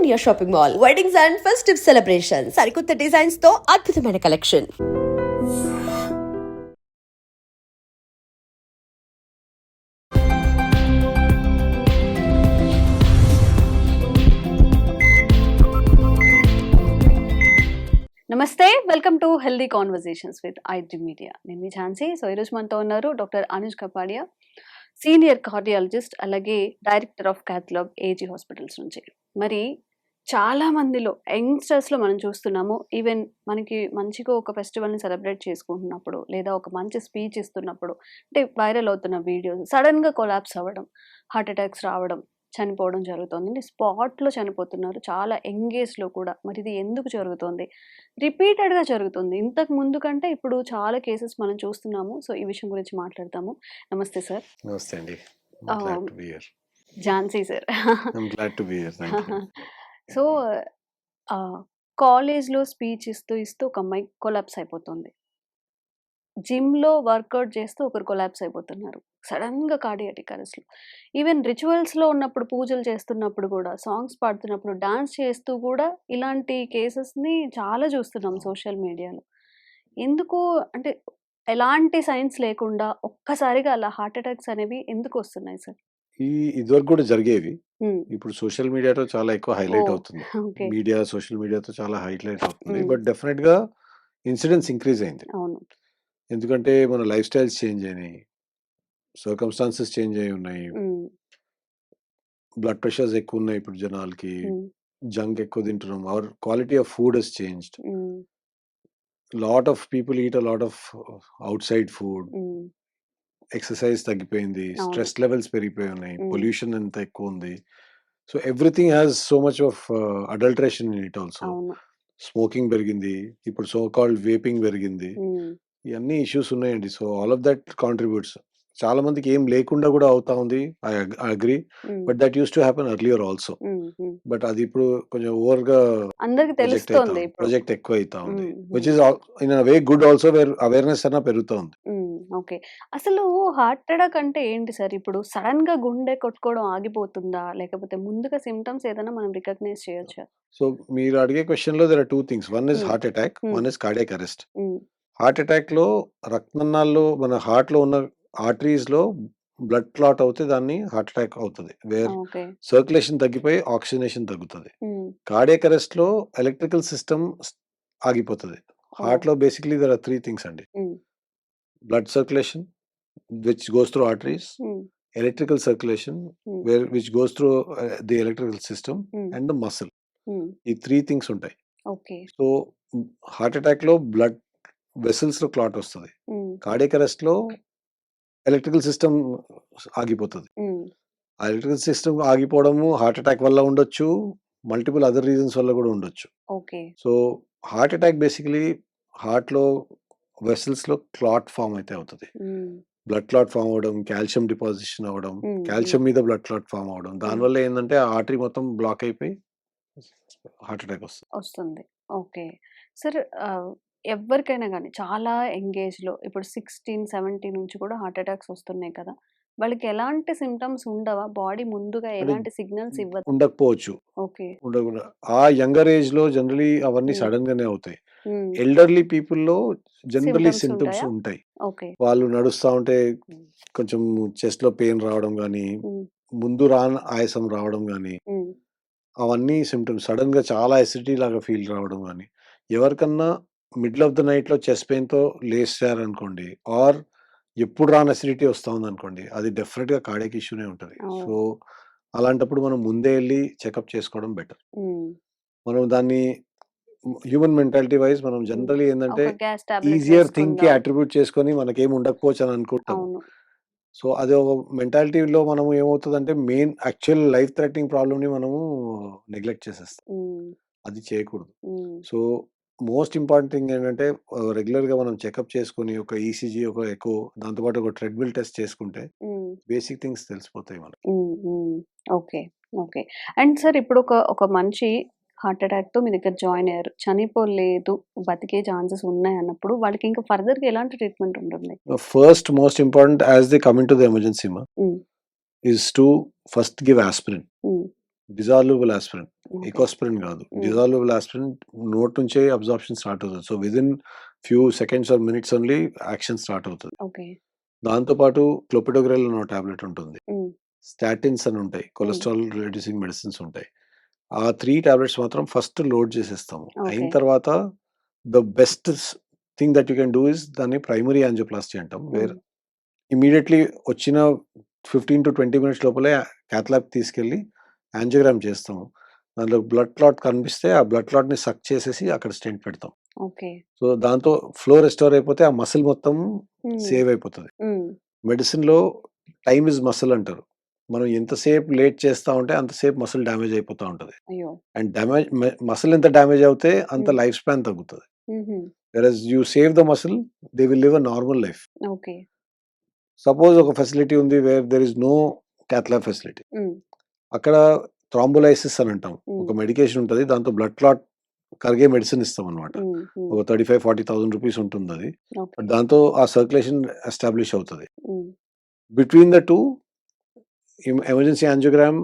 India Shopping Mall. Weddings and festive celebrations. సరికొత్త designs తో అద్భుతమైన కలెక్షన్. నమస్తే, welcome to healthy conversations with iDream media. నేను మీ ఝాన్సీ. సో ఈరోజు మనతో ఉన్నారు doctor Anuj Kapadia, senior cardiologist, అలాగే director of cath lab AG hospitals నుంచి. మరి చాలా మందిలో యంగ్స్టర్స్లో మనం చూస్తున్నాము, ఈవెన్ మనకి మంచిగా ఒక ఫెస్టివల్ని సెలబ్రేట్ చేసుకుంటున్నప్పుడు లేదా ఒక మంచి స్పీచ్ ఇస్తున్నప్పుడు, అంటే వైరల్ అవుతున్న వీడియోస్ సడన్గా కొలాప్స్ అవ్వడం, హార్ట్ అటాక్స్ రావడం, చనిపోవడం జరుగుతుంది. స్పాట్లో చనిపోతున్నారు చాలా యంగేజ్లో కూడా. మరి ఇది ఎందుకు జరుగుతుంది? రిపీటెడ్గా జరుగుతుంది. ఇంతకు ముందు కంటే ఇప్పుడు చాలా కేసెస్ మనం చూస్తున్నాము. సో ఈ విషయం గురించి మాట్లాడతాము. నమస్తే సార్. నమస్తే అండి. ఝాన్సీ సార్. సో కాలేజ్లో స్పీచ్ ఇస్తూ ఒక అమ్మాయి కొలాప్స్ అయిపోతుంది. జిమ్లో వర్కౌట్ చేస్తూ ఒకరు కొలాప్స్ అయిపోతున్నారు సడన్గా కార్డియాటిక్ అరెస్ట్లో. ఈవెన్ రిచువల్స్లో ఉన్నప్పుడు, పూజలు చేస్తున్నప్పుడు కూడా, సాంగ్స్ పాడుతున్నప్పుడు, డాన్స్ చేస్తూ కూడా ఇలాంటి కేసెస్ని చాలా చూస్తున్నాం సోషల్ మీడియాలో. ఎందుకు అంటే ఎలాంటి సైన్స్ లేకుండా ఒక్కసారిగా అలా హార్ట్ అటాక్స్ అనేవి ఎందుకు వస్తున్నాయి సార్? ఇదివరకు కూడా జరిగేవి. ఇప్పుడు సోషల్ మీడియాతో చాలా ఎక్కువ హైలైట్ అవుతుంది. మీడియా, సోషల్ మీడియాతో చాలా హైలైట్ అవుతుంది. బట్ డెఫినెట్ గా ఇన్సిడెన్స్ ఇంక్రీజ్ అయింది. అవును. ఎందుకంటే మన లైఫ్ స్టైల్స్ చేంజ్ అయినాయి, సర్కమ్స్టాన్సెస్ చేంజ్ అయి ఉన్నాయి, బ్లడ్ ప్రెషర్స్ ఎక్కువ ఉన్నాయి ఇప్పుడు జనాలకి, జంక్ ఎక్కువ తింటున్నాం, our quality of food has changed, lot of people eat a lot of outside food, exercise తగ్గిపోయింది, స్ట్రెస్ లెవెల్స్ పెరిగిపోయి ఉన్నాయి, పొల్యూషన్ ఎంత ఎక్కువ ఉంది. So everything has so much of adulteration in it also. Smoking పెరిగింది, ఇప్పుడు so called vaping పెరిగింది, ఇవన్నీ ఇష్యూస్ ఉన్నాయండి. So all of that contributes. చాలా మందికి ఏం లేకుండా కూడా అవుతా ఉంది. I agree, but that used to happen earlier also. But అది ఇప్పుడు కొంచెం ఓవర్ గా అందరికి తెలుస్తుంది, ప్రాజెక్ట్ ఎక్కువ అవుతా ఉంది, which is in way good also, where awareness అన్న పెరుగుతా ఉంది. ఓకే, అసలు హార్ట్ అటాక్ అంటే ఏంటి సార్? ఇప్పుడు సడన్ గా గుండె కొట్టుకోవడం ఆగిపోతుందా, లేకపోతే ముందుగా సిమ్టమ్స్ ఏదైనా మనం రికగ్నైజ్ చేయొచ్చా? సో మీరు అడిగే క్వశ్చన్ లో there are two things. One is heart attack, one is cardiac arrest. Heart attack లో రక్తనాళాల్లో, మన హార్ట్ లో ఉన్న ఆర్టరీస్ లో బ్లడ్ క్లాట్ అవుతే దాన్ని హార్ట్ అటాక్ అవుతుంది, వేర్ సర్క్యులేషన్ తగ్గిపోయి ఆక్సిజనేషన్ తగ్గుతుంది. కార్డియాక్ అరెస్ట్ లో ఎలక్ట్రికల్ సిస్టమ్ ఆగిపోతుంది. హార్ట్ లో basically there are three things అండి. Blood circulation which goes through arteries, electrical circulation which goes through the electrical system, and the muscle. ఈ త్రీ థింగ్స్ ఉంటాయి. సో హార్ట్ అటాక్ లో బ్లడ్ వెసల్స్ లో క్లాట్ వస్తుంది, కార్డియాక్ అరెస్ట్ లో ఎలక్ట్రికల్ సిస్టమ్ ఆగిపోతుంది. ఆ ఎలక్ట్రికల్ సిస్టమ్ ఆగిపోవడము హార్ట్ అటాక్ వల్ల ఉండొచ్చు, మల్టిపుల్ అదర్ రీజన్స్ వల్ల కూడా ఉండొచ్చు. So heart attack basically heart లో వెసల్స్ లో క్లాట్ ఫామ్ అయితే అవుతుంది. బ్లడ్ క్లాట్ ఫామ్ అవడం, కాల్షియం డిపాజిషన్ అవ్వడం, కాల్షియం మీద బ్లడ్ క్లాట్ ఫామ్ అవడం, దానివల్ల ఏంటంటే ఆ ఆర్టరీ మొత్తం బ్లాక్ అయిపోయి హార్ట్ అటాక్ వస్తుంది. ఓకే సార్, ఎవరికైనా కానీ చాలా ఎంగేజ్లో ఇప్పుడు 16-17 నుంచి కూడా హార్ట్ అటాక్స్ వస్తున్నాయి కదా, వాళ్ళకి ఎలాంటి సిమ్టమ్స్ ఉండవా? బాడీ ముందుగా ఎలాంటి సిగ్నల్స్ ఇవ్వదు? ఉండకపోవచ్చు. ఓకే, ఉండకుండా ఆ యంగర్ ఏజ్ లో జనరలీ అవన్నీ సడన్ గానే అవుతాయి. ఎల్డర్లీ పీపుల్ లో జనరలీ సిమ్టమ్స్ ఉంటాయి. వాళ్ళు నడుస్తా ఉంటే కొంచెం చెస్ట్ లో పెయిన్ రావడం గానీ, ముందు ఆయాసం రావడం గానీ, అవన్నీ సిమ్టమ్స్. సడన్ గా చాలా ఎసిడిటీ లాగా ఫీల్ రావడం గానీ, ఎవరికన్నా మిడిల్ ఆఫ్ ద నైట్ లో చెస్ట్ పెయిన్ తో లేచారనుకోండి, ఆర్ ఎప్పుడు రాని అసిడిటీ వస్తా ఉంది అనుకోండి, అది డెఫినెట్ గా కార్డియాక్ ఇష్యూనే ఉంటుంది. సో అలాంటప్పుడు మనం ముందే వెళ్ళి చెకప్ చేసుకోవడం బెటర్. మనం దాన్ని హ్యూమన్ మెంటాలిటీ వైజ్ మనం జనరలీ ఏంటంటే ఈజియర్ థింగ్ కి అట్రిబ్యూట్ చేసుకొని మనకేం ఉండకపోవచ్చు అని అనుకుంటాం. సో అది ఒక మెంటాలిటీలో మనం ఏమవుతుందంటే main actual life threatening problem ని మనము నెగ్లెక్ట్ చేసేస్తాం. అది చేయకూడదు. సో మోస్ట్ ఇంపార్టెంట్ థింగ్ ఏంటంటే రెగ్యులర్ గా మనం చెకప్ చేసుకుని ఒక ఈసీజీ, ఒక ఎకో, దాంతోపాటు ఒక ట్రెడ్మిల్ టెస్ట్ చేసుకుంటే బేసిక్ థింగ్స్ తెలిసిపోతాయి మనకి. Okay, okay. అండ్ సార్ ఇప్పుడు ఒక మనిషి హార్ట్ అటాక్ తో మీ దగ్గర జాయిన్ అయ్యారు, చనిపోలేదు, బతికే ఛాన్సెస్ ఉన్నాయి అన్నప్పుడు వాళ్ళకి ఇంకా ఫర్దర్ గా ఎలాంటి ట్రీట్మెంట్ ఉంటుంది? First most important as they coming to the emergency is to first give aspirin. Dissolvable aspirin, okay. Ecosprin కాదు. హ్మ్. డిజాల్వబుల్ ఆస్పిరిన్ నోటి నుంచే అబ్జార్ప్షన్ స్టార్ట్ అవుతుంది. So within few seconds or minutes only action start అవుతుంది. Okay. దాంతో పాటు clopidogrel అనే tablet ఉంటుంది. హ్మ్. స్టాటిన్స్ అని ఉంటాయి. హ్మ్. కొలెస్ట్రాల్ రిడ్యూసింగ్ మెడిసిన్స్ ఉంటాయి. ఆ 3 టాబ్లెట్స్ మాత్రం ఫస్ట్ లోడ్ చేసేస్తాము. అయిన ఓకే. తర్వాత the best thing that you can do is దాన్ని ప్రైమరీ యాంజియోప్లాస్టీ అంటాం. వేర్ హ్మ్. ఇమ్మీడియేట్‌లీ వచ్చిన 15-20 మినిట్స్ లోపలే క్యాత్ ల్యాబ్‌కి తీసుకెళ్ళి యాంజియోగ్రామ్ చేస్తాము. దాంట్లో బ్లడ్ క్లాట్ కనిపిస్తే ఆ బ్లడ్ క్లాట్‌ని సక్ చేసేసి అక్కడ స్టెంట్ పెడతాం. ఓకే. సో దాంతో ఫ్లో రెస్టోర్ అయిపోతే ఆ మసిల్ మొత్తం హ్మ్. సేవ్ అయిపోతది. హ్మ్. మెడిసిన్‌లో టైమ్ ఈజ్ మసిల్ అంటారు. మనం ఎంతసేపు లేట్ చేస్తా ఉంటే అంతసేపు మసిల్ డ్యామేజ్ అయిపోతా ఉంటది. అయ్యో! అండ్ మసిల్ ఎంత డ్యామేజ్ అవుతే అంత హ్మ్. లైఫ్ స్పాన్ తగ్గుతది. హుహు. Whereas you save the muscle, they will live a normal life. Okay. Suppose ఒక ఫెసిలిటీ ఉంది where there is no cath lab facility. Hmm. అక్కడ థ్రాంబోలైసిస్ అని అంటాం. ఒక హ్మ్. మెడికేషన్ ఉంటది. దాంతో బ్లడ్ క్లాట్ కరిగే మెడిసిన్ ఇస్తామన్నమాట. హ్మ్. హ్మ్. ఒక 35,000-40,000 రూపీస్ ఉంటుందది. ఓకే. దాంతో ఆ సర్క్యులేషన్ ఎస్టాబ్లిష్ అవుతది. హ్మ్. Between the 2 emergency angiogram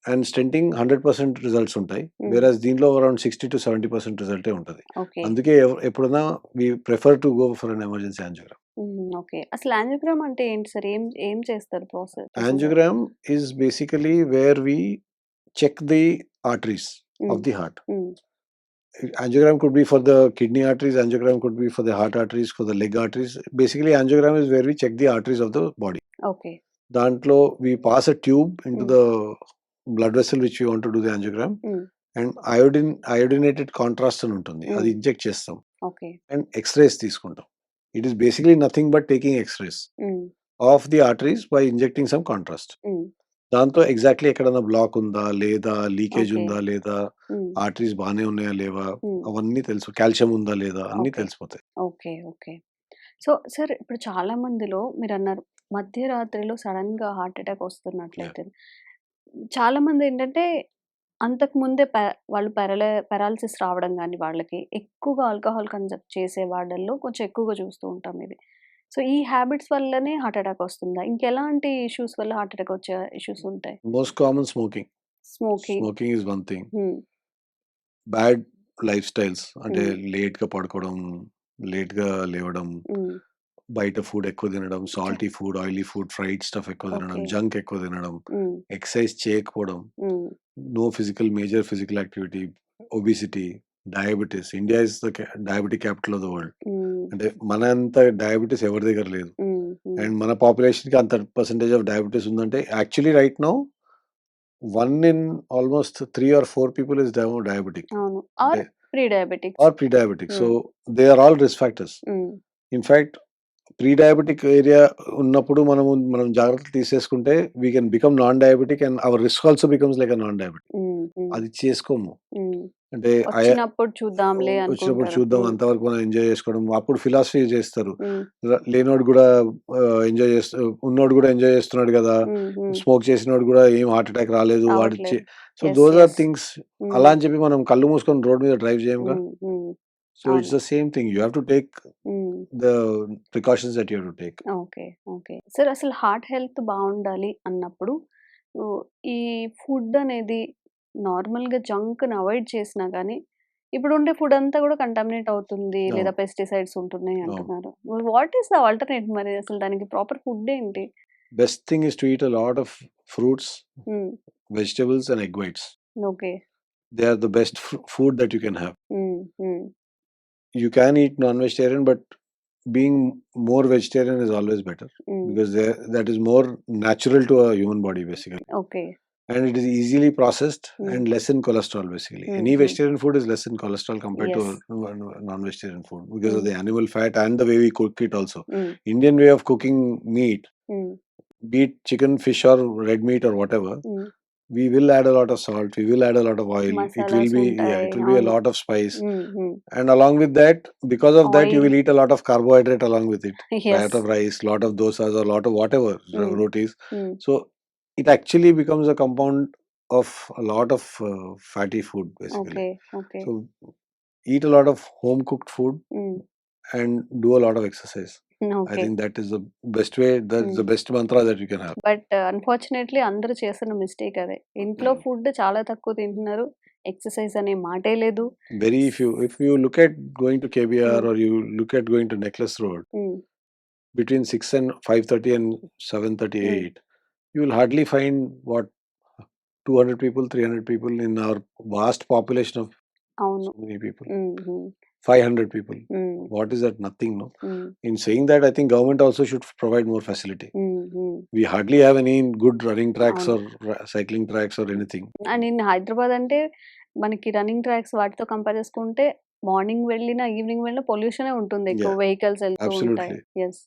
and stenting 100% results ఉంటాయి. హ్మ్. వేరస్ దీంట్లో అరౌండ్ 60-70% రిజల్టే ఉంటది. ఓకే. అందుకే ఎప్పుడైనా we prefer to go for an emergency angiogram. Hmm. Okay. అసలు యాంజియోగ్రామ్ అంటే ఏంటి సార్? ఏం ఏం చేస్తారు procedure? Angiogram is basically where we check the arteries హ్మ్. of the heart. హ్మ్. Angiogram could be for the kidney arteries, angiogram could be for the heart arteries, for the leg arteries. Basically, angiogram is where we check the arteries of the body. Okay. దాంట్లో we pass a tube into హ్మ్. the blood vessel which we want to do the angiogram, హ్మ్. and iodinated contrast అని ఉంటుంది. అది హ్మ్. Inject చేస్తాం. Okay. And X-race తీసుకుంటాం. It is basically nothing but taking X-rays హ్మ్. of the arteries by injecting some contrast. హ్మ్. దాంతో ఎగ్జాక్ట్‌లీ ఎక్కడన్నా బ్లాక్ ఉందా? లేదా? Leakage okay. ఉందా? లేదా? హ్మ్. ఆర్టరీస్ బానే ఉన్నాయా? లేవా? హ్మ్. అవన్నీ తెలుసు. కాల్షియం ఉందా? లేదా? అన్నీ ఓకే. తెలిసిపోతాయి. ఓకే. ఓకే. సో, సార్ ఇప్పుడు చాలా మందిలో మీరన్నారు మధ్యరాత్రిలో సడెన్‌గా హార్ట్ అటాక్ యాహ్! వస్తున్నట్లయితే చాలామందేంటంటే అంతకు ముందే వాళ్ళు పారాలిసిస్ రావడం గాని వాళ్ళకి ఎక్కువగా ఆల్కహాల్ కన్జప్ట్ చేసే వాళ్ళల్లో కొంచెం ఎక్కువగా చూస్తూ ఉంటాం ఇది. సో, ఈ హ్యాబిట్స్ వల్లనే హార్ట్ అటాక్ వస్తుందా? ఇంకెలాంటి ఇష్యూస్ వల్ల హార్ట్ అటాక్ వచ్చే ఇష్యూస్ ఉంటాయి? Most common smoking. Smoking. Smoking is one thing. హ్మ్. బ్యాడ్ లైఫ్ స్టైల్స్ అంటే హ్మ్. లేట్‌గా పడుకోవడం, లేట్‌గా లేవడం, హ్మ్. బయట ఫుడ్ ఎక్కువ తినడం, చ salty food, oily food, fried stuff ఎక్కువ తినడం, ఓకే. జంక్ ఎక్కువ తినడం, హ్మ్. ఎక్సర్సైజ్ చేయకపోవడం, hmm. No major physical activity, obesity, diabetes. India is the diabetic capital of the world. Hmm. అంటే మన అంత డయాబెటిస్ ఎవరి దగ్గర లేదు. హ్మ్. హ్మ్. అండ్ మన పాపులేషన్‌కి అంత పర్సెంటేజ్ ఆఫ్ డయాబెటిస్ ఉందంటే actually right now 1 in almost 3 or 4 people is diabetic. అవును. అంటే or pre diabetics. Or pre diabetic. So hmm. They are all risk factors. Hmm. In fact pre diabetic area ఉన్నప్పుడు మనం జాగ్రత్తలు తీసేసుకుంటే we can become non diabetic and our risk also becomes like a non diabetic. Hmm. Hmm. అది చేసుకోము. హ్మ్. అంటే వచ్చినప్పుడు చూద్దాంలే వచ్చినప్పుడు అనుకుంటారు. చూద్దాం హ్మ్. అంతవరకు మనం ఎంజాయ్ చేసుకోవడం. అప్పుడు ఫిలాసఫీ చేస్తారు. హ్మ్. లేనోడు గూడా ఎంజాయ్ ఉన్నోడు గూడా ఎంజాయ్ చేస్తున్నాడు గదా! హ్మ్. హ్మ్. స్మోక్ చేసినోడు గూడా ఏం హార్ట్ అటాక్ రాలేదు. రావట్లేదు. So yes. Those are yes. Things. Hmm. అలా అని చెప్పి మనం కళ్ళు మూసుకొని రోడ్ మీద డ్రైవ్ చేయంగా. హ్మ్. హ్మ్. సో అవును. It's the same thing. You have to take hmm. The precautions that you have to take. Okay. Okay. Sir అసలు హార్ట్ హెల్త్ బావుండాలి అన్నప్పుడు ఓహ్, ఈ ఫుడ్ అనేది నార్మల్‌గా జంక్‌ని అవాయిడ్ చేసినా గానీ, ఇప్పుడుండే ఫుడ్ అంతా గూడా కంటామినేట్ అవుతుంది. లేదా అవును. పెస్టిసైడ్స్ ఉంటున్నాయి అవును. అంటున్నారు. వాట్ ఈస్ ద ఆల్టర్‌నేట్ మరి అసలు దానికి ప్రాపర్ ఫుడ్ ఏంటి? Best thing is to eat a lot of fruits, hmm. Vegetables and egg whites. Okay. They are the best food that you can have. Hmm. Hmm. You can eat non-vegetarian, but being more vegetarian is always better హ్మ్. because that is more natural to a human body basically, okay. and it is easily processed హ్మ్. and less in cholesterol basically. హ్మ్. Any హ్మ్. vegetarian food is less in cholesterol compared to yes. a non-vegetarian food because of హ్మ్. the animal fat and the way we cook it also. హ్మ్. Indian way of cooking meat, హ్మ్. be it chicken, fish or red meat or whatever, హ్మ్. we will add a lot of salt, we will add a lot of oil. It will masalas be, yeah, ఉంటాయి. it will be a అవును. lot of spice. హ్మ్. హ్మ్. And along with that, because of that, you oil. will eat a lot of carbohydrate along with it. Yes. Lot of rice, lot of dosas, or lot of whatever హ్మ్. rotis. హ్మ్. So it actually becomes a compound of a lot of fatty food basically. Okay. Okay. So eat a lot of home cooked food హ్మ్. and do a lot of exercise. I okay. think that is the best way, that's the best mantra that you can have. But unfortunately అందరూ చేస్తున్న mistake అదే. ఇంట్లో food చాలా తక్కువ తింటున్నారు. Exercise అనే మాటే లేదు. Very few. If you look at going to KBR Mm. or you look at going to Necklace Road, హ్మ్. between 6 and 5:30 and 7:38, you will hardly find what 200 people, 300 people in our vast population of అవును. so many people. హ్మ్. హ్మ్. 500 people. హ్మ్. What is that? Nothing, no? హ్మ్. In saying that, I think government also should provide more facility. హ్మ్. హ్మ్. We hardly have any good running tracks అవును. or cycling tracks or anything. And in Hyderabad అంటే మనకి running tracks వాటితో compare చేసుకుంటే morning వెళ్ళినా, evening వెళ్ళినా పొల్యూషనే ఉంటుంది ఎక్కువ. Yeah, వెహికల్స్ వెళ్తూ ఉంటాయి. absolutely. యెస్.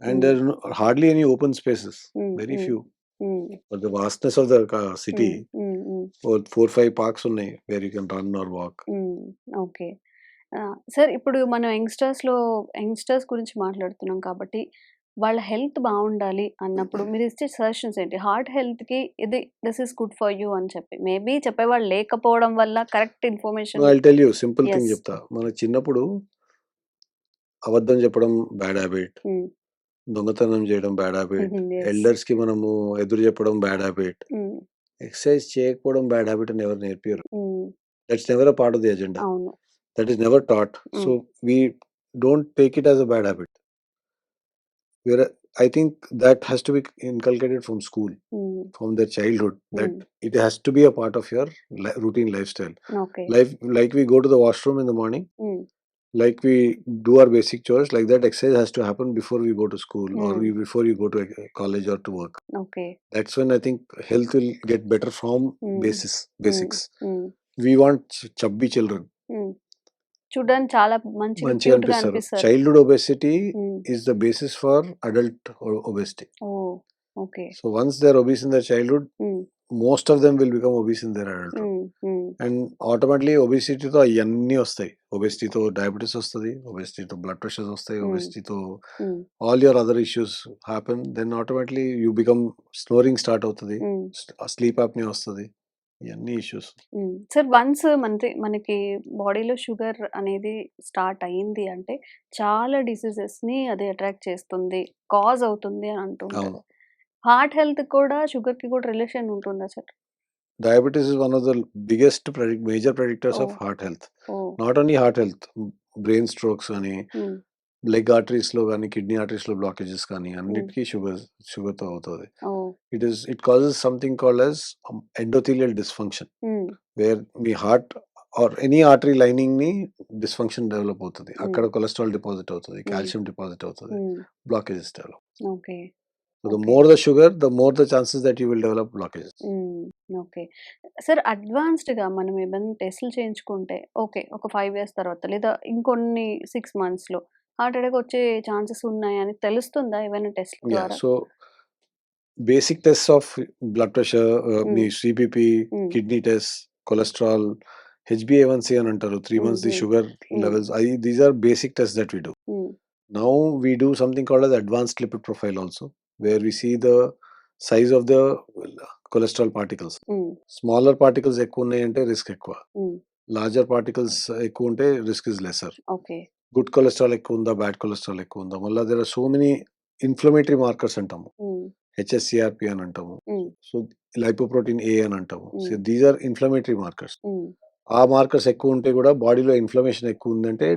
And హ్మ్. there are hardly any open spaces. హ్మ్. Very హ్మ్. few. హ్మ్. For the vastness of the హ్మ్. city, హ్మ్. హ్మ్. 4, 5 parks ఉన్నాయి where you can run or walk. హ్మ్. ఓకే. సార్ ఇప్పుడు మనం యంగ్‌స్టర్స్ గురించి మాట్లాడుతున్నాం కాబట్టి, వాళ్ళ హెల్త్ బావుండాలి అన్నప్పుడు మీరిచ్చే సజెషన్స్ ఏంటి? హార్ట్ హెల్త్‌కి this is good for you అని చెప్పి. మేబీ చెప్పేవాళ్ళు లేకపోవడం వల్ల correct No, information. I'll tell you simple thing yes. చెప్తా. మనకు చిన్నప్పుడు అబద్ధం చెప్పడం బ్యాడ్ హ్యాబిట్. హ్మ్. దొంగతనం చేయడం బ్యాడ్ హ్యాబిట్. యెస్. ఎల్డర్స్‌కి మనము ఎదురు చెప్పడం బ్యాడ్ హ్యాబిట్. హ్మ్. ఎక్సర్సైజ్ చేయకపోవడం బ్యాడ్ హ్యాబిట్ అని ఎవరు నేర్పియరు. హ్మ్. That's never a part of the agenda. అవును. That is never taught. హ్మ్. So we don't take it as a bad habit. Where I think that has to be inculcated from school, హ్మ్. from their childhood, that హ్మ్. it has to be a part of your routine lifestyle. Okay. Like we go to the washroom in the morning, హ్మ్. like we do our basic chores, like that exercise has to happen before we go to school or హ్మ్. before you go to a college or to work. Okay. That's when I think health will get better from హ్మ్. హ్మ్. basics. హ్మ్. We want chubby children. హ్మ్. చూడ్డానికి చాలా మంచిగా మంచిగా క్యూట్‌గా అనిపిస్తారు. అనిపిస్తారు. చైల్డ్‌హుడ్ ఒబెసిటీ హ్మ్. is the basis for adult obesity. Oh! Okay. So once they're obese in their childhood, హ్మ్. most of them will become obese in their adulthood. హ్మ్. హ్మ్. And automatically ఒబెసిటీతో అయన్నీ వస్తాయి. ఒబెసిటీతో డయాబెటిస్ వస్తది. ఒబెసిటీతో బ్లడ్ ప్రెషర్స్ వస్తాయి. Hmm. ఒబెసిటీతో hmm. All your other issues happen. Then automatically you become snoring start అవుతది. Hmm. Sleep apnoea వస్తది. ఇయన్నీ ఇష్యూస్. హ్మ్. సార్ వన్స్ మనకి బాడీలో షుగర్ అనేది స్టార్ట్ అయింది అంటే, చాలా డిసీజెస్‌ని అది అట్రాక్ట్ చేస్తుంది. కాజ్ అవుతుంది అని అంటూ ఉంటారు. అవును. హార్ట్ హెల్త్‌కి కూడా షుగర్‌కి కూడా రిలేషన్ ఉంటుందా sir? Diabetes is one of the biggest major predictors of oh! heart health. Oh! Not only heart health, brain strokes అని, హ్మ్. లెగ్ ఆర్టరీస్‌లో గాని, కిడ్నీ ఆర్టరీస్‌లో బ్లాకేజెస్ కానీ హ్మ్. అన్నిటికి షుగర్‌తో అవుతది. Oh! It causes something called as endothelial dysfunction, hmm. where మీ heart or any artery లైనింగ్‌ని డిస్‌ఫంక్షన్ డెవలప్ అవుతది. హ్మ్. అక్కడ కొలెస్ట్రాల్ డిపాజిట్ అవుతది. హ్మ్. కాల్షియం డిపాజిట్ అవుతది. హ్మ్. Blockages develop. Okay. So the okay. more the sugar, the more the chances that you will develop blockages. హ్మ్. Okay. Sir అడ్వాన్స్డ్‌గా మనం ఏమైనా టెస్ట్‌లు చేయించుకుంటే ఓకే. ఒక 5 ఇయర్స్ తర్వాత లేదా ఇంకొన్ని 6 మంత్స్‌లో హార్ట్ అటాక్ వచ్చే ఛాన్సెస్ ఉన్నాయని తెలుస్తుందా ఏవైనా టెస్ట్‌ల Yeah. ద్వారా? So basic tests of blood pressure, హ్మ్. మీ CBP, హ్మ్. kidney tests, cholesterol, HbA1c అని అంటారు. 3 హ్మ్. months the హ్మ్. sugar హ్మ్. levels. These are basic tests that we do. హ్మ్. Now we do something called as advanced lipid profile also, where we see the size of the cholesterol particles. హ్మ్. Smaller particles ఎక్కువ ఉన్నాయంటే risk ఎక్కువ. హ్మ్. Larger particles ఎక్కువ ఉంటే risk is lesser. Okay. Good cholesterol ఎక్కువ ఉందా, బ్యాడ్ కొలెస్ట్రాల్ ఎక్కువ ఉందా, మళ్ళీ there are so many inflammatory markers అంటాము. హ్మ్. హెచ్ఎస్సిఆర్పి అని అంటాము. హ్మ్. సో లైపోప్రోటీన్ ఏ అని అంటాము. So hmm. These are inflammatory markers. Hmm. ఆ మార్కర్స్ ఎక్కువ ఉంటే కూడా బాడీలో ఇన్ఫ్లమేషన్ ఎక్కువ ఉందంటే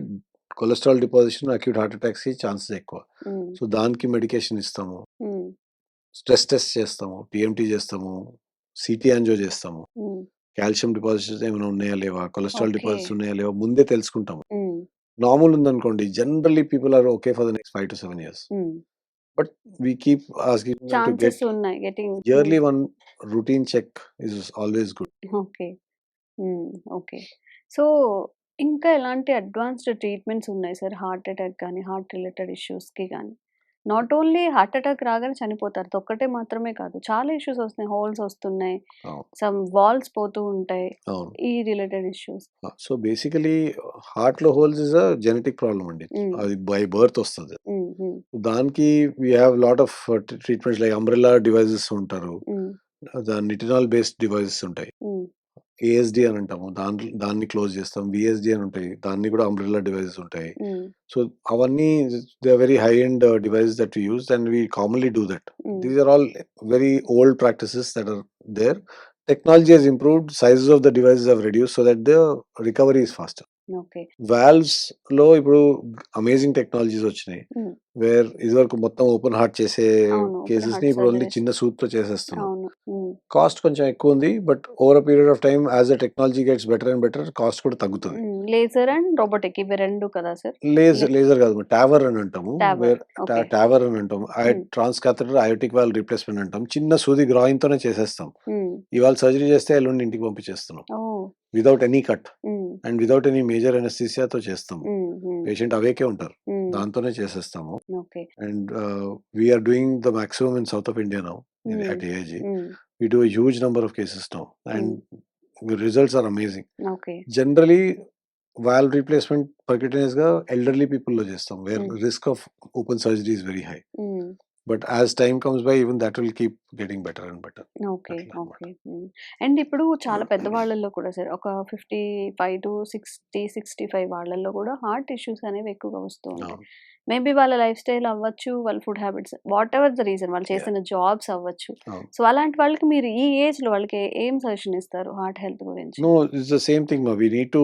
కొలెస్ట్రాల్ డిపాజిషన్, అక్యూట్ హార్ట్ అటాక్స్కి ఛాన్సెస్ ఎక్కువ. హ్మ్. సో దానికి మెడికేషన్ ఇస్తాము. హ్మ్. స్ట్రెస్ టెస్ట్ చేస్తాము, టీఎంటీ చేస్తాము, సిటీ యాంజో చేస్తాము. హ్మ్. కాల్షియం డిపాజిట్స్ ఏమైనా ఉన్నాయా లేవా, కొలెస్ట్రాల్ ఓకే. డిపాజిట్స్ ఉన్నాయా లేవా ముందే తెలుసుకుంటాము. హ్మ్. నార్మల్ ఉందనుకోండి, generally people are okay for the next 5 to 7 years. హ్మ్. But we keep asking them to get chances ఉన్నాయి getting. yearly one routine check is always good. Okay. Hmm. Okay. So, ఇంకా ఎలాంటి advanced treatments ఉన్నాయి sir? Heart attack గాని, heart related ఇష్యూస్‌కి గాని? Not only heart attack రాగానే చనిపోతారు. అదొక్కటే మాత్రమే కాదు. చాలా ఇష్యూస్ వస్తున్నాయి. హోల్స్ వస్తున్నాయి. అవును. సమ్ వాల్స్ పోతూ ఉంటాయి. అవును. ఈ రిలేటెడ్ ఇష్యూస్. సో బేసికలీ హార్ట్‌లో holes is a genetic problem అండి. హ్మ్. అది బై బర్త్ వస్తది. హ్మ్. హ్మ్. దానికి we have lot of treatments like umbrella devices ఉంటారు. హ్మ్. నిటినాల్ బేస్డ్ డివైసెస్ ఉంటాయి. హ్మ్. ఏఎస్డి అని అంటాము. దాన్ని క్లోజ్ చేస్తాం. విఎస్డి అని ఉంటాయి. దాన్ని కూడా అంబ్రెల్లా డివైసెస్ ఉంటాయి. సో అవన్నీ they are very high end devices that we use and we commonly do that. These are all very old practices that are there. Technology has improved, sizes of the devices have reduced so that the recovery is faster. Okay. Valves లో ఇప్పుడు amazing technologies వచ్చినాయి. Wear ఇదివరకు మొత్తం open heart చేసే అవును. Open cases ని heart ఇప్పుడు only surgeries. చిన్న సూట్ తో చేసేస్తున్నాం. అవును. కాస్ట్ కొంచెం ఎక్కువ ఉంది, but over a period of time as the technology gets better and better cost కూడా తగ్గుతుంది. లేజర్ అండ్ రోబోటిక్ ఇవి 2 కదా సార్? లేజర్ కాదు, టావర్ అని అంటాము. టావర్. ఓకే. టావర్ అని అంటాము. ట్రాన్స్ క్యాథెటర్ అయోటిక్ వాల్వ్ రీప్లేస్మెంట్ అంటాం. చిన్న సూది గ్రాయింగ్ తోనే చేసేస్తాం. ఇవాళ సర్జరీ చేస్తే ఎల్లుండి ఇంటికి పంపించేస్తున్నాం without any cut and without any major అనస్థీసియాతో చేస్తాం. పేషెంట్ అవేకే ఉంటారు, దాంతోనే చేసేస్తాము. Okay. And we're doing the maximum in south of India now at AIG. We do a huge number of cases now and the results are amazing. Okay. Generally valve replacement percutaneous గా elderly people లో చేస్తాం where risk of open surgery is very high. But as time comes by, even that will keep getting better and better. Okay. Okay. And ఇప్పుడు చాలా పెద్దవాళ్ళలో కూడా sir ఒక 55-60-65 వాళ్ళలో కూడా heart issues అనేవి ఎక్కువగా వస్తూ ఉంటాయి. మేబీ వాళ్ళ లైఫ్ స్టైల్ అవ్వచ్చు, వాళ్ళ food habits, what ever the reason, వాళ్ళు చేసిన జాబ్స్ అవ్వచ్చు. సో అలాంటి వాళ్ళకి మీరు ఈ ఏజ్ లో వాళ్ళకి ఏం సజెషన్ ఇస్తారు హార్ట్ హెల్త్ గురించి? No, it's the same thing. We need to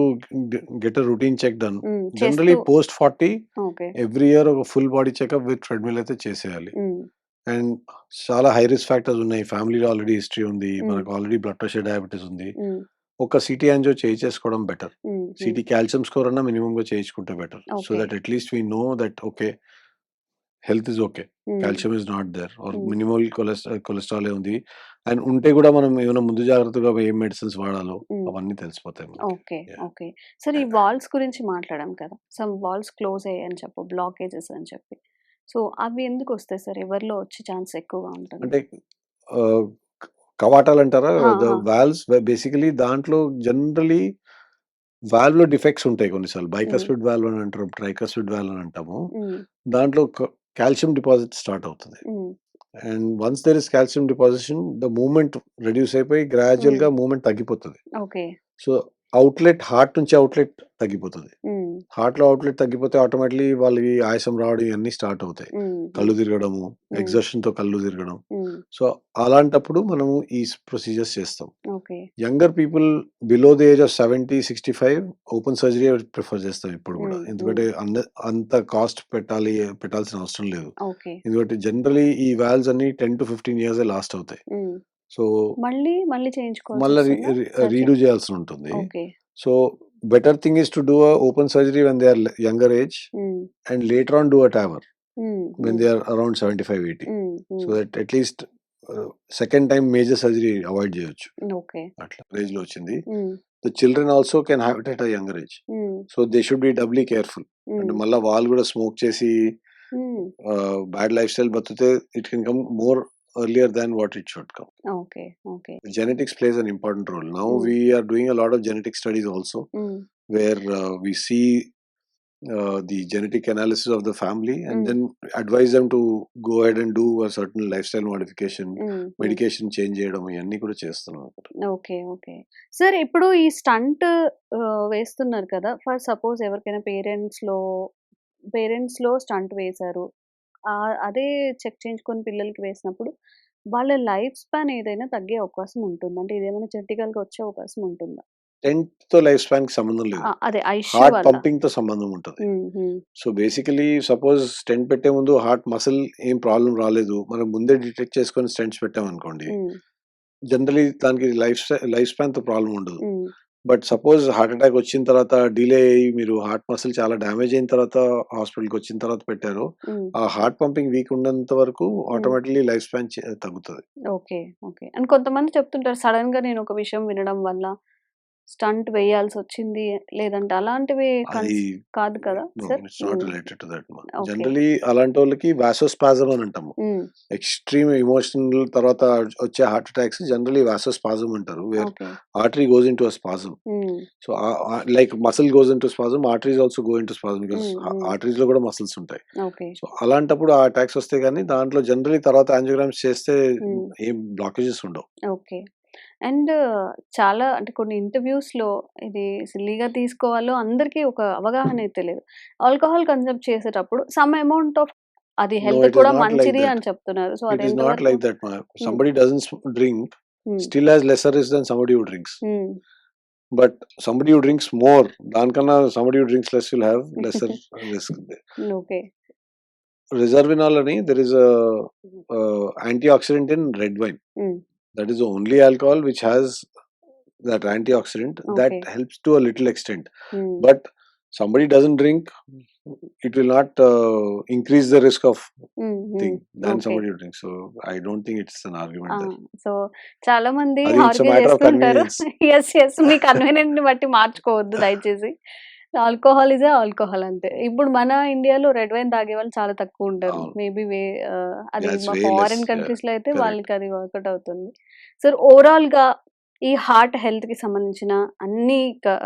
get a routine check done. Generally post 40 okay. every year ఒక full body checkup with treadmill అయితే చేసేయాలి. అండ్ చాలా హై రిస్క్ ఫ్యాక్టర్స్ ఉన్నాయి. ఫ్యామిలీలో ఆల్రెడీ హిస్టరీ ఉంది, మనకు already blood pressure, diabetes ఉంది. ఒక సిటీ యాంజియో చేయించేసుకోవడం బెటర్. సిటీ కాల్షియం స్కోర్ అన్నా మినిమం గా చేయించుకుంటే better. So that at least we know that okay health is okay, calcium is not there or minimal cholesterol ఉంది. And ఉంటే కూడా మనం ఏమైనా ముందు జాగ్రత్తగా ఏం మెడిసిన్స్ వాడాలో అవన్నీ తెలిసిపోతాయి. ఓకే. ఓకే. సరే, ఈ వాల్స్ గురించి మాట్లాడాం కదా, సమ్ వాల్స్ క్లోజ్ అయ్యాయని చెప్పు, బ్లాకేజెస్ అని చెప్పి. సో అవి ఎందుకు వస్తాయి సార్? ఎవరిలో వచ్చే ఛాన్స్ ఎక్కువగా ఉంటుంది? అంటే కవాటాలు అంటారా, ద ఆహా. వాల్వ్స్ బేసికలీ దాంట్లో జనరలీ వాల్వ్ లో డిఫెక్ట్స్ ఉంటాయి కొన్నిసార్లు. బైకస్పిడ్ వాల్వ్ అని అంటారు, ట్రైకస్పిడ్ వాల్వ్ అని అంటాము. దాంట్లో కాల్షియం డిపాజిట్ స్టార్ట్ అవుతుంది. And once there is calcium deposition, the movement reduce అయిపోయి గ్రాడ్యువల్ గా మూమెంట్ తగ్గిపోతుంది. ఓకే. సో అవుట్లెట్, హార్ట్ నుంచి అవుట్లెట్ తగ్గిపోతుంది. హార్ట్ లో అవుట్లెట్ తగ్గిపోతే ఆటోమేటిక్లీ వాళ్ళకి ఆయాసం రావడం ఇవన్నీ స్టార్ట్ అవుతాయి. కళ్ళు తిరగడము, ఎగ్జర్షన్ తో కళ్ళు తిరగడం. సో అలాంటప్పుడు మనము ఈ ప్రొసీజర్స్ చేస్తాం. Okay. Younger people below the age of 70-65 open surgery prefer చేస్తాం ఇప్పుడు కూడా. ఎందుకంటే అంత కాస్ట్ పెట్టాల్సిన అవసరం లేదు. ఓకే. ఎందుకంటే జనరలీ ఈ వాల్వ్స్ అన్ని 10 to 15 years లాస్ట్ అవుతాయి. సో మళ్ళీ చేయించుకోవాలి, మళ్ళీ రీడూ చేయాల్సి ఉంటుంది. Okay. So better thing is to do a open surgery when they are younger age and later on do a TAVR when they are around 75-80. So that at least second time major surgery avoid చేయొచ్చు. Okay. అట్లా age లో వచ్చింది. The children also can have it at a younger age. So they should be doubly careful. అంటే మళ్ళీ వాళ్ళు కూడా smoke చేసి bad life style బతికితే it can come more earlier than what it should come. Okay. Okay. Genetics plays an important role. Now we are doing a lot of genetic studies also, where we see the genetic analysis of the family and then advise them to go ahead and do a certain lifestyle modification, medication change చేయడం ఇవన్నీ కూడా చేస్తున్నాం. Okay. Okay. Sir, ఇప్పుడు ఈ stunt వేస్తున్నారు కదా, for suppose ఎవరికైనా parents లో స్టంట్ వేశారు, అదే చెక్ చేయించుకొని పిల్లలకి వేసినప్పుడు వాళ్ళ లైఫ్ స్పాన్ ఏదైనా తగ్గే అవకాశం ఉంటుందా? అంటే ఇదేమైనా జెనెటికల్ గా వచ్చే అవకాశం ఉంటుందా? స్టెంట్ తో లైఫ్ స్పాన్ కి సంబంధం లేదు, అదే ఐష్యూ హార్ట్ వల్ల. పంపింగ్ తో సంబంధం ఉంటుంది. సో బేసికలీ సపోజ్ స్టెంట్ పెట్టే ముందు హార్ట్ మసిల్ ఏం ప్రాబ్లం రాలేదు, మనం ముందే డిటెక్ట్ చేసుకొని స్టెంట్స్ పెట్టామనుకోండి, జనరలీ దానికి లైఫ్ స్పాన్ తో ప్రాబ్లం ఉండదు. బట్ సపోజ్ హార్ట్ అటాక్ వచ్చిన తర్వాత డిలే అయ్యి మీరు హార్ట్ మసిల్ చాలా డ్యామేజ్ అయిన తర్వాత హాస్పిటల్కి వచ్చిన తర్వాత పెట్టారు, ఆ హార్ట్ పంపింగ్ వీక్ ఉన్నంత వరకు ఆటోమేటిక్లీ లైఫ్ స్పాన్ తగ్గుతుంది. ఓకే. ఓకే. అండ్ కొంతమంది చెప్తుంటారు, సడన్ గా నేను ఒక విషయం వినడం వల్ల స్టంట్ వేయాల్సి వచ్చింది, లేదంటే అలాంటివి అది కాదు కదా sir? It's not related to that. Generally అలాంటి వాళ్ళకి వాసోస్పాజమ్ అని అంటాము. ఎక్స్ట్రీమ్ ఎమోషనల్ తర్వాత వచ్చే హార్ట్ అటాక్స్ జనరలీ వాసోస్పాజమ్ అంటారు, where artery goes into a spasm. So like muscle goes into spasm, arteries also go into spasm, because arteries లో కూడా muscles ఉంటాయి. సో అలాంటప్పుడు ఆ అటాక్స్ వస్తే గానీ దాంట్లో జనరలీ తర్వాత యాంజియోగ్రామ్స్ చేస్తే ఏం బ్లాకేజెస్ ఉండవు. ఓకే. అండ్ చాలా అంటే కొన్ని ఇంటర్వ్యూస్‌లో ఇది సిల్లీగా తీసుకోవాలో అందరికీ ఒక అవగాహన అయితే లేదు. ఆల్కహాల్ కన్జ్యూమ్ చేసేటప్పుడు సమ్ అమౌంట్ ఆఫ్ అది No, హెల్త్ it is కూడా not like మంచిది that. అని చెప్తున్నారు. సో It అది is not ఎంతవరకు? like that, ma. హ్మ్. Somebody doesn't drink, హ్మ్. still has lesser risk than somebody who drinks. హ్మ్. But somebody who drinks more, దానికన్నా somebody who drinks less will have lesser risk. Okay. Reservinol ani, there is a antioxidant in red wine. హ్మ్. That is the only alcohol which has that antioxidant that okay. helps to a little extent. హ్మ్. But somebody doesn't drink, it will not increase the risk of హ్మ్. హ్మ్. thing than okay. somebody who drinks. So I don't think it's an argument ఆ! there. So చాలా మంది అది it's a argue matter of చేస్తుంటారు. convenience. Yes. మీ కన్వీనియంట్‌ని బట్టి మార్చుకోవద్దు దయచేసి. Alcohol is alcohol అంతే. ఇప్పుడు మన ఇండియాలో రెడ్ వైన్ తాగేవాళ్ళు చాలా తక్కువ ఉంటారు. అవును. మేబీ అది Yeah, it's మా way less. ఫారిన్ Yeah, కంట్రీస్‌లో అయితే correct. వాళ్ళకి అది వర్కౌట్ అవుతుంది. సో ఓవరాల్‌గా ఈ హార్ట్ హెల్త్‌కి సంబంధించిన అన్ని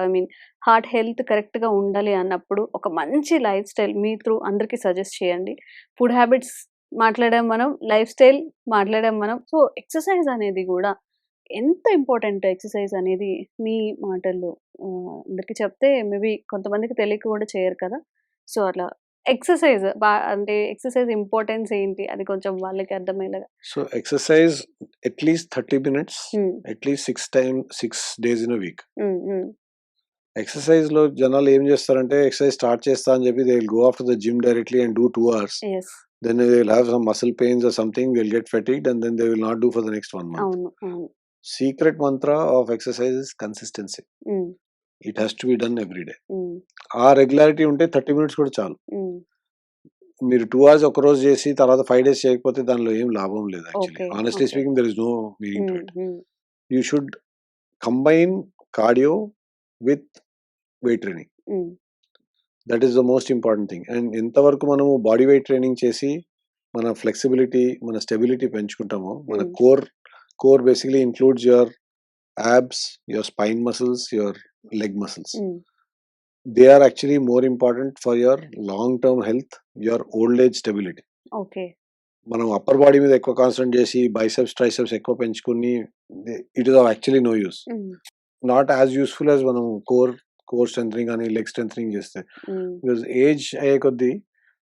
ఐ మీన్ హార్ట్ హెల్త్ కరెక్ట్‌గా ఉండాలి అన్నప్పుడు ఒక మంచి లైఫ్ స్టైల్ మీ త్రూ అందరికి సజెస్ట్ చేయండి. ఫుడ్ హ్యాబిట్స్ మాట్లాడాం మనం. లైఫ్ స్టైల్ మాట్లాడాం మనం. సో ఎక్సర్సైజ్ అనేది గూడా ఎంత ఇంపార్టెంట్ ఎక్సర్సైజ్ అనేది మీ మాటల్లో అందరికి చెప్తే మేబీ కొంతమందికి తెలియక కూడా చేయరు కదా! సో అట్లా ఎక్సర్సైజ్ అంటే ఎక్సర్సైజ్ ఇంపార్టెన్స్ ఏంటి? అది కొంచెం వాళ్ళకి అర్థమయ్యేలాగా. So exercise at least 30 minutes, హ్మ్. at least 6 days in a week. హ్మ్. హ్మ్. ఎక్సర్సైజ్ లో జనాలు ఏం చేస్తారంటే ఎక్సర్సైజ్ స్టార్ట్ చేస్తా అని చెప్పి they will go after the gym directly and do 2 hours. Yes. Then they will have some muscle pains or something, they'll get fatigued and then they will not do for the next 1 month. అవును. అవును. Secret mantra of exercise is consistency. హ్మ్. It has to be done every day. హ్మ్. ఆ regularity ఉంటే 30 minutes కూడా చాలు. హ్మ్. మీరు 2 hours ఒక రోజు చేసి తర్వాత 5 days చేయకపోతే దానిలో ఏం లాభం లేదు actually. Okay. Honestly okay. speaking, there is no meaning to హ్మ్. it. హ్మ్. You should combine cardio with weight training. హ్మ్. That is the most important thing. And ఎంతవరకు మనము బాడీ వెయిట్ ట్రైనింగ్ చేసి మన ఫ్లెక్సిబిలిటీ, మన స్టెబిలిటీ పెంచుకుంటామో, మన హ్మ్. Core basically includes your abs, your spine muscles, your leg muscles. హ్మ్. They are actually more important for your long-term health, your old age stability. Okay. మనం upper body మీద ఎక్కువ concentrate చేసి బైసెప్స్, ట్రైసెప్స్ ఎక్కువ పెంచుకుని it is of actually no use. Hmm. Not as useful as మనం core strengthening కానీ leg strengthening చేస్తే. Hmm. Because age అయ్యే కొద్దీ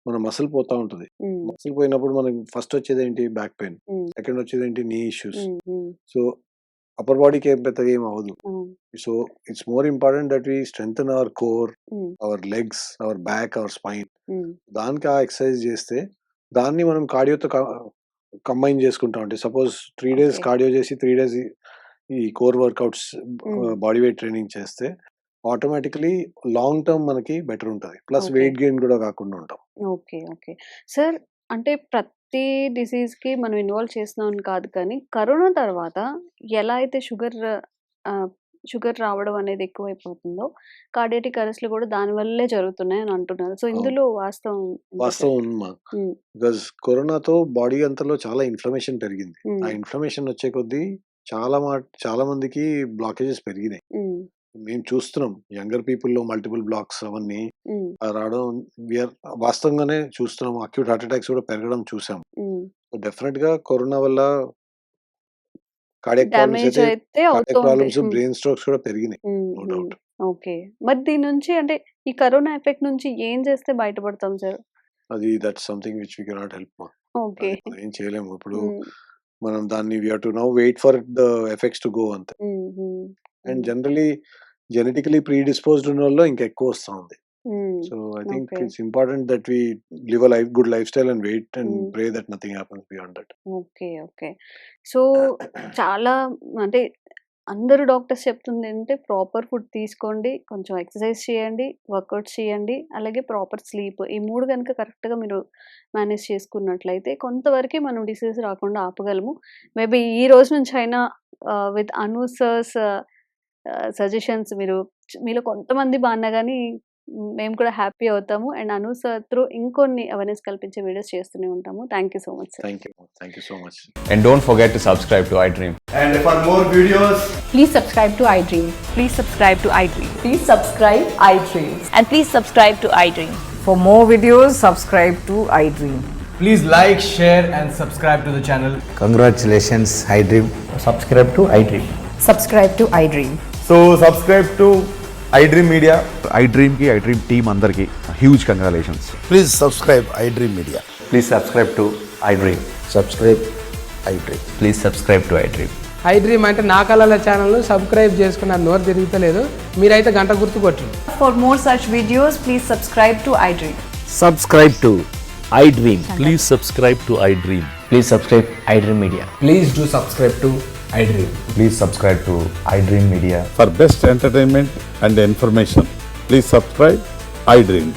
మన మసిల్ పోతా ఉంటుంది. హ్మ్. మసిల్ పోయినప్పుడు మనకి ఫస్ట్ వచ్చేది ఏంటి? Back pain. హ్మ్. సెకండ్ వచ్చేది ఏంటి? నీ ఇష్యూస్. హ్మ్. హ్మ్. సో అప్పర్ బాడీకి ఏం పెద్దగా ఏం అవ్వదు. అవును. So it's more important that we strengthen our core, hmm. Our legs, our back, our spine. Hmm. దానికి ఆ ఎక్సర్సైజ్ చేస్తే దాన్ని మనం కార్డియోతో కంబైన్ చేసుకుంటాం. అంటే సపోజ్ 3 days ఓకే. కార్డియో చేసి 3 days ఈ కోర్ వర్కౌట్స్, హ్మ్. బాడీ వెయిట్ ట్రైనింగ్ చేస్తే ఆటోమేటికలీ లాంగ్ టర్మ్ మనకి బెటర్ ఉంటది. Plus okay. వెయిట్ గెయిన్ కూడా కాకుండా ఉంటాం. ఓకే. ఓకే. సార్ అంటే ప్రతి డిసీజ్‌కి మనం ఇన్వాల్వ్ చేస్తున్నామని కాదు కానీ, కరోనా తర్వాత ఎలా అయితే షుగర్ రావడం అనేది ఎక్కువైపోతుందో, కార్డియాటిక్ అరెస్ట్‌లు కూడా దాని వల్లే జరుగుతున్నాయని అంటున్నారు. సో, అవును. ఇందులో వాస్తవం ఎంత వాస్తవం సార్? ఉంది మా. హ్మ్. బికాజ్ కరోనాతో బాడీ అంతలో చాలా ఇన్ఫ్లమేషన్ పెరిగింది. ఆ హ్మ్. ఇన్ఫ్లమేషన్ వచ్చే కొద్దీ చాలా మందికి బ్లాకేజెస్ పెరిగినాయి. హ్మ్. మేము చూస్తున్నాం యంగర్ పీపుల్‌లో మల్టిపుల్ బ్లాక్స్ అవన్నీ హ్మ్. రావడం వాస్తవంగానే చూస్తున్నాం. అక్యూట్ హార్ట్ అటాక్స్ కూడా పెరగడం చూసాం. హ్మ్. డెఫినెట్‌గా కరోనా వల్ల కార్డియాక్ డ్యామేజ్ అయితే అవుతూ ఉంటాయి. హ్మ్. బ్రెయిన్ స్ట్రోక్స్ కూడా పెరిగినాయి. హ్మ్. నో హ్మ్. డౌట్. ఓకే. మరి దీని నుంచి అంటే ఈ కరోనా ఎఫెక్ట్ నుంచి ఏం చేస్తే బయటపడతాం sir? That's something which we cannot help మా. ఓకే. అది మనం ఏం చేయలేము. ఇప్పుడు హ్మ్. మనం దాన్ని we have to now wait for the effects to go అంతే. హ్మ్. హ్మ్. అండ్ హ్మ్. జనరల్లీ జెనెటికల్లీ ప్రీడిస్పోజ్డ్ ఉన్నోళ్ళలో ఇంకా ఎక్కువ వస్తా ఉంది. Hmm. So I think okay. It's important that we live a good life style and wait and hmm. Pray that nothing happens beyond that. Okay. Okay. So, చాలా అంటే అందరూ doctors చెప్తుందేంటే proper food తీసుకోండి, కొంచెం exercise చేయండి, workouts చేయండి, అలాగే proper sleep. ఈ 3 గనుక కరెక్ట్‌గా మీరు మేనేజ్ చేసుకున్నట్లయితే కొంతవరకే మనం డిసీజ్ రాకుండా ఆపగలము. మేబీ ఈ రోజు నుంచైనా విత్ అను సర్స్ సజెషన్స్ మీలో కొంతమంది బాగున్నా గానీ మేము కూడా హ్యాపీ అవుతాము. అండ్ అను సార్ త్రూ ఇంకొన్ని అవేర్‌నెస్ కల్పించే వీడియోస్ చేస్తూనే ఉంటాము. Thank you so much sir. Thank you so much. And don't forget to subscribe to iDream. And for more videos, Please subscribe to iDream. Please subscribe to iDream. Please subscribe iDream. And please subscribe to iDream. For more videos, subscribe to iDream. Please like, share, and subscribe to the channel. Congratulations, iDream. Subscribe to iDream. Subscribe to iDream. So subscribe to iDream Media. iDream ki iDream team అందరికి huge congratulations. Please subscribe iDream Media. Please subscribe to iDream. Subscribe iDream. Please subscribe to iDream. iDream అంటే నా కళల channel subscribe చేసుకున్న నోరు తిరుగుతలేదు, మీరైతే గంట గుర్తు కొట్టండి. For more such videos, please subscribe to iDream. Subscribe to iDream. Please subscribe to iDream. Please subscribe iDream Media. Please do subscribe to iDream. Please subscribe to iDream Media. For best entertainment and information, please subscribe iDream.